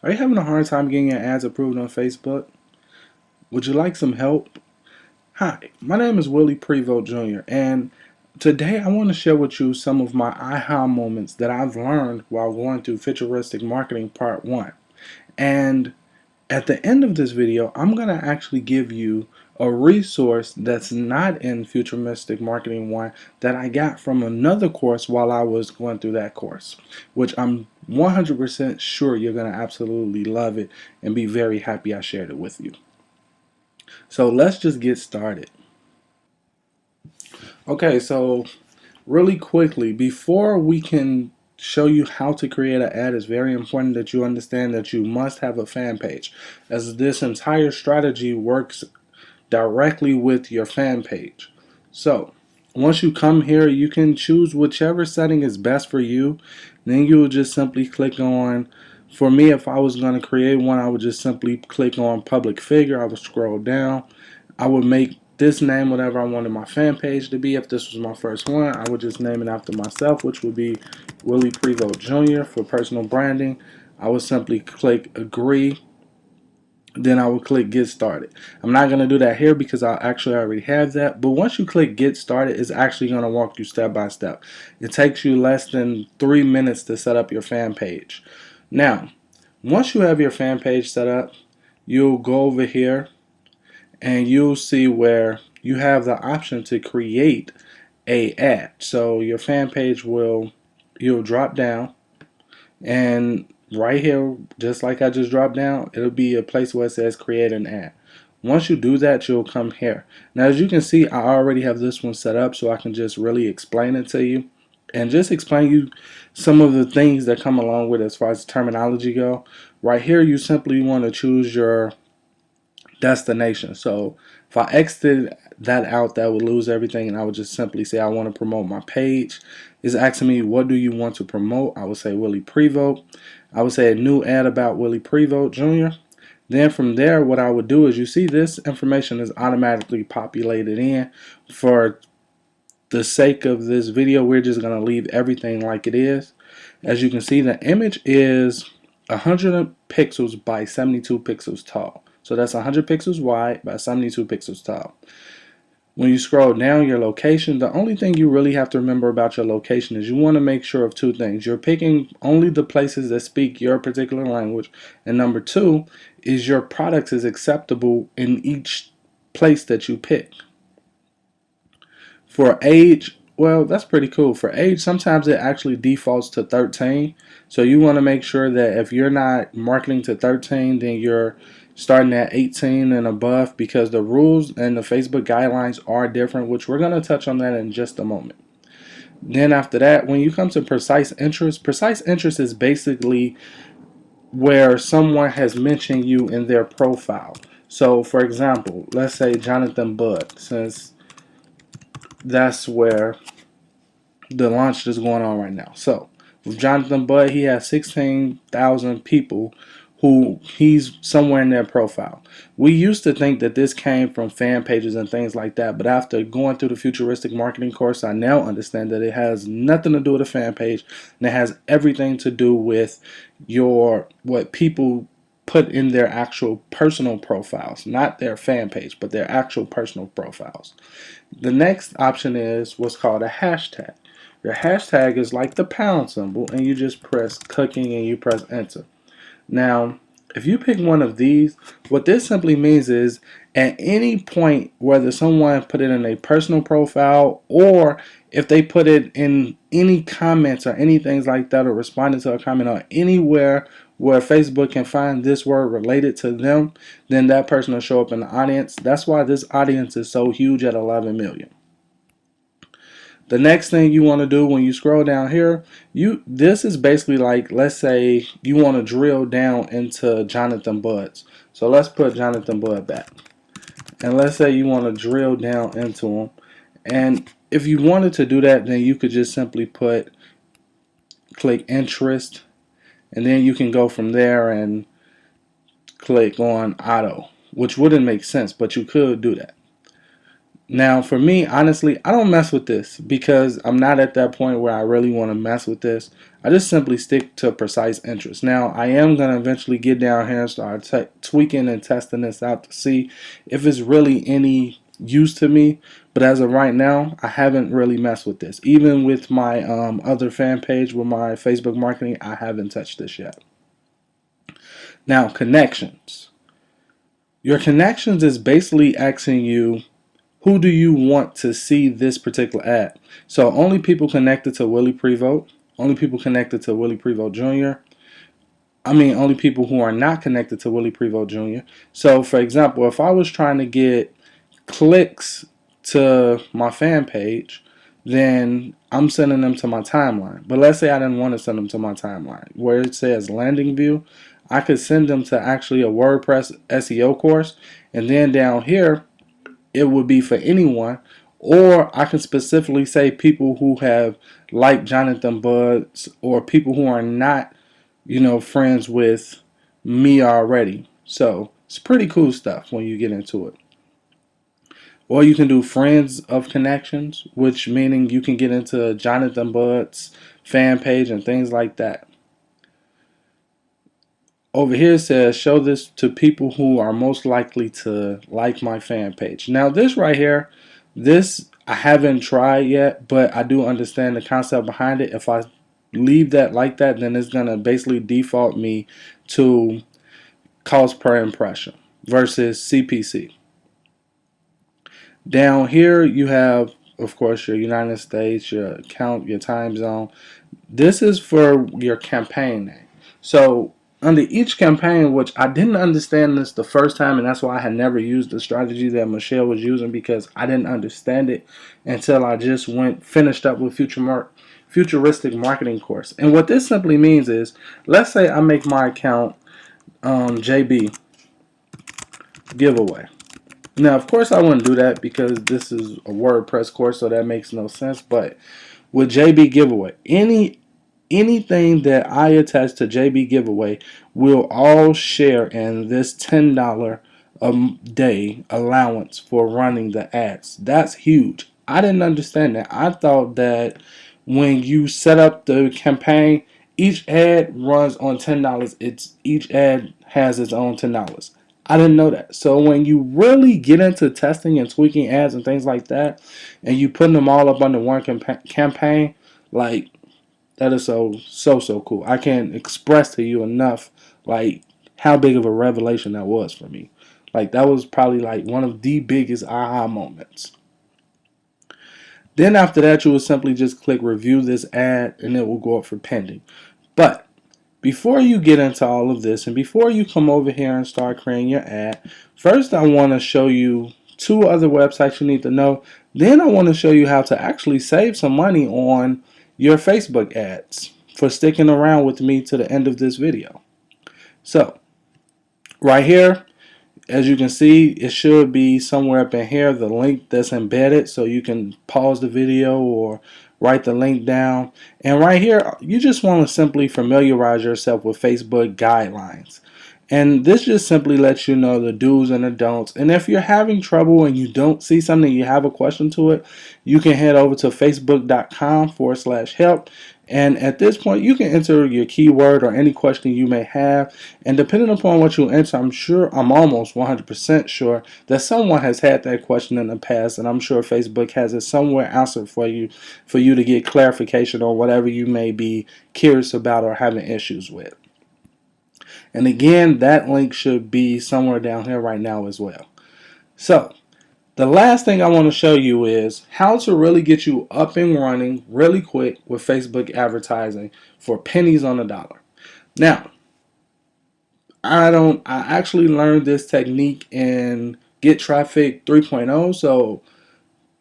Are you having a hard time getting your ads approved on Facebook? Would you like some help? Hi, my name is Willie Jr. and today I want to share with you some of my aha moments that I've learned while going through Futuristic Marketing Part 1. And at the end of this video, I'm going to actually give you a resource that's not in Futuristic Marketing 1 that I got from another course while I was going through that course, which I'm 100% sure you're going to absolutely love it and be very happy I shared it with you. So let's just get started. Okay, so really quickly, before we can show you how to create an ad, it's very important that you understand that you must have a fan page, as this entire strategy works directly with your fan page. So once you come here, you can choose whichever setting is best for you. Then you will just simply click on, for me, if I was going to create one, I would just simply click on public figure. I would scroll down. I would make this name whatever I wanted my fan page to be. If this was my first one, I would just name it after myself, which would be Willie Jr. For personal branding. I would simply click agree. Then I would click get started. I'm not going to do that here because I actually already have that. But once you click get started, it's actually going to walk you step by step. It takes you less than 3 minutes to set up your fan page. Now, once you have your fan page set up, you'll go over here and you'll see where you have the option to create a ad. So your fan page you'll drop down, and right here, just like I just dropped down, it'll be a place where it says create an ad. Once you do that, you'll come here. Now, as you can see, I already have this one set up, so I can just really explain it to you and just explain you some of the things that come along with it as far as terminology go. Right here, you simply want to choose your destination. So if I exited that out, that would lose everything, and I would just simply say I want to promote my page. It's asking me, what do you want to promote? I would say Willie Prevost. I would say a new ad about Willie Prevost Jr. Then from there, what I would do is, you see this information is automatically populated in. For the sake of this video, we're just going to leave everything like it is. As you can see, the image is 100 pixels by 72 pixels tall. So that's 100 pixels wide by 72 pixels tall. When you scroll down, your location, the only thing you really have to remember about your location is you want to make sure of two things. You're picking only the places that speak your particular language. And number two is your product is acceptable in each place that you pick. For age, well, that's pretty cool. For age, sometimes it actually defaults to 13. So you want to make sure that if you're not marketing to 13, then you're starting at 18 and above, because the rules and the Facebook guidelines are different, which we're going to touch on that in just a moment. Then after that, when you come to precise interest is basically where someone has mentioned you in their profile. So for example, let's say Jonathan Budd, since that's where the launch is going on right now. So with Jonathan Budd, he has 16,000 people who he's somewhere in their profile. We used to think that this came from fan pages and things like that, but after going through the Futuristic Marketing course, I now understand that it has nothing to do with a fan page, and it has everything to do with what people put in their actual personal profiles, not their fan page, but their actual personal profiles. The next option is what's called a hashtag. Your hashtag is like the pound symbol, and you just press cooking and you press enter. Now, if you pick one of these, what this simply means is at any point, whether someone put it in a personal profile or if they put it in any comments or anything like that, or responded to a comment or anywhere where Facebook can find this word related to them, then that person will show up in the audience. That's why this audience is so huge at 11 million. The next thing you want to do when you scroll down here, this is basically like, let's say you want to drill down into Jonathan Budd's. So let's put Jonathan Budd back. And let's say you want to drill down into him. And if you wanted to do that, then you could just simply click interest. And then you can go from there and click on auto, which wouldn't make sense, but you could do that. Now, for me, honestly, I don't mess with this because I'm not at that point where I really want to mess with this. I just simply stick to precise interest. Now, I am going to eventually get down here and start tweaking and testing this out to see if it's really any use to me. But as of right now, I haven't really messed with this. Even with my other fan page with my Facebook marketing, I haven't touched this yet. Now, connections. Your connections is basically asking you, who do you want to see this particular ad? So only people connected to Willie Prevost, only people connected to Willie Prevost Jr. Only people who are not connected to Willie Prevost Jr. So for example, if I was trying to get clicks to my fan page, then I'm sending them to my timeline. But let's say I didn't want to send them to my timeline. Where it says landing view, I could send them to actually a WordPress SEO course, and then down here it would be for anyone, or I can specifically say people who have liked Jonathan Buds, or people who are not, friends with me already. So it's pretty cool stuff when you get into it. Or you can do friends of connections, which meaning you can get into Jonathan Buds fan page and things like that. Over here it says show this to people who are most likely to like my fan page. Now this right here, this I haven't tried yet, but I do understand the concept behind it. If I leave that like that, then it's going to basically default me to cost per impression versus CPC. Down here you have, of course, your United States, your account, your time zone. This is for your campaign name. So under each campaign, which I didn't understand this the first time, and that's why I had never used the strategy that Michelle was using, because I didn't understand it until I just finished up with Futuristic marketing course. And what this simply means is, let's say I make my account JB giveaway. Now, of course, I wouldn't do that because this is a WordPress course, so that makes no sense. But with JB giveaway, anything that I attach to JB giveaway will all share in this $10 a day allowance for running the ads. That's huge. I didn't understand that. I thought that when you set up the campaign, each ad runs on $10. Each ad has its own $10. I didn't know that. So when you really get into testing and tweaking ads and things like that, and you putting them all up under one campaign, like, that is so cool. I can't express to you enough like how big of a revelation that was for me. Like, that was probably like one of the biggest aha moments. Then after that, you will simply just click review this ad and it will go up for pending. But before you get into all of this and before you come over here and start creating your ad, first I want to show you 2 other websites you need to know. Then I want to show you how to actually save some money on your Facebook ads for sticking around with me to the end of this video. So right here, as you can see, it should be somewhere up in here, the link that's embedded, so you can pause the video or write the link down. And right here, you just want to simply familiarize yourself with Facebook guidelines. And this just simply lets you know the do's and the don'ts. And if you're having trouble and you don't see something, you have a question to it, you can head over to facebook.com/help. And at this point, you can enter your keyword or any question you may have. And depending upon what you enter, I'm almost 100% sure that someone has had that question in the past. And I'm sure Facebook has it somewhere answered for you to get clarification on whatever you may be curious about or having issues with. And again, that link should be somewhere down here right now as well. So the last thing I want to show you is how to really get you up and running really quick with Facebook advertising for pennies on the dollar. Now, I actually learned this technique in Get Traffic 3.0, so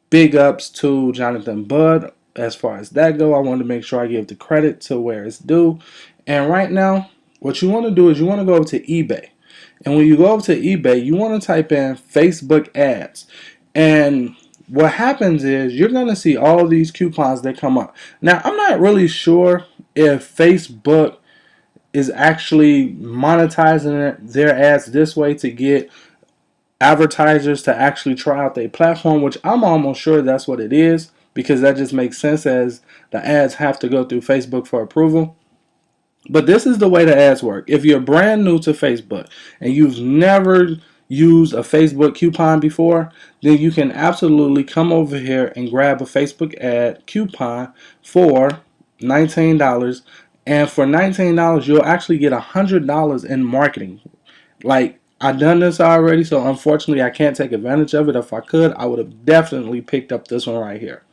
big ups to Jonathan Budd as far as that go. I wanted to make sure I give the credit to where it's due. And right now, what you want to do is you want to go over to eBay. And when you go over to eBay, you want to type in Facebook ads. And what happens is you're going to see all these coupons that come up. Now, I'm not really sure if Facebook is actually monetizing their ads this way to get advertisers to actually try out their platform, which I'm almost sure that's what it is. because that just makes sense as the ads have to go through Facebook for approval. But this is the way the ads work. If you're brand new to Facebook and you've never used a Facebook coupon before, then you can absolutely come over here and grab a Facebook ad coupon for $19. And for $19, you'll actually get $100 in marketing. Like, I've done this already, so unfortunately I can't take advantage of it. If I could, I would have definitely picked up this one right here.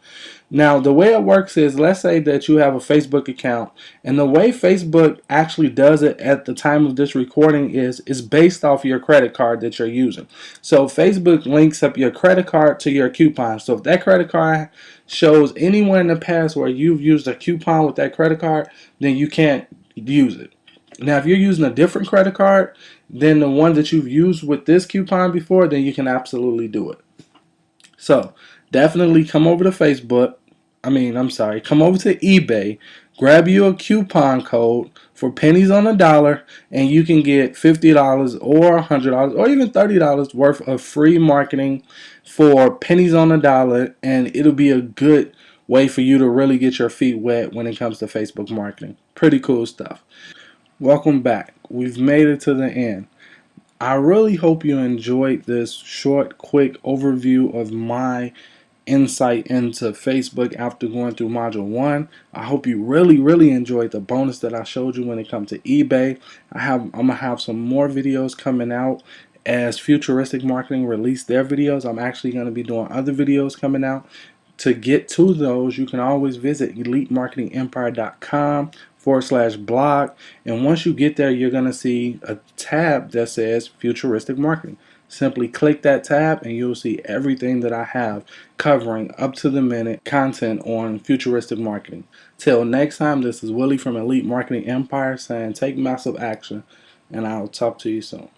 Now, the way it works is, let's say that you have a Facebook account, and the way Facebook actually does it at the time of this recording is based off your credit card that you're using. So Facebook links up your credit card to your coupon. So if that credit card shows anywhere in the past where you've used a coupon with that credit card, then you can't use it. Now, if you're using a different credit card than the one that you've used with this coupon before, then you can absolutely do it. So definitely come over to Facebook. Come over to eBay, grab you a coupon code for pennies on the dollar, and you can get $50 or $100 or even $30 worth of free marketing for pennies on the dollar, and it'll be a good way for you to really get your feet wet when it comes to Facebook marketing. Pretty cool stuff. Welcome back. We've made it to the end. I really hope you enjoyed this short, quick overview of my insight into Facebook after going through module 1. I hope you really enjoyed the bonus that I showed you when it comes to eBay. I'm gonna have some more videos coming out as Futuristic Marketing release their videos. I'm actually going to be doing other videos coming out. To get to those, you can always visit elitemarketingempire.com/blog, and once you get there, you're going to see a tab that says Futuristic Marketing. Simply click that tab and you'll see everything that I have covering up to the minute content on futuristic marketing. Till next time, this is Willie from Elite Marketing Empire saying take massive action, and I'll talk to you soon.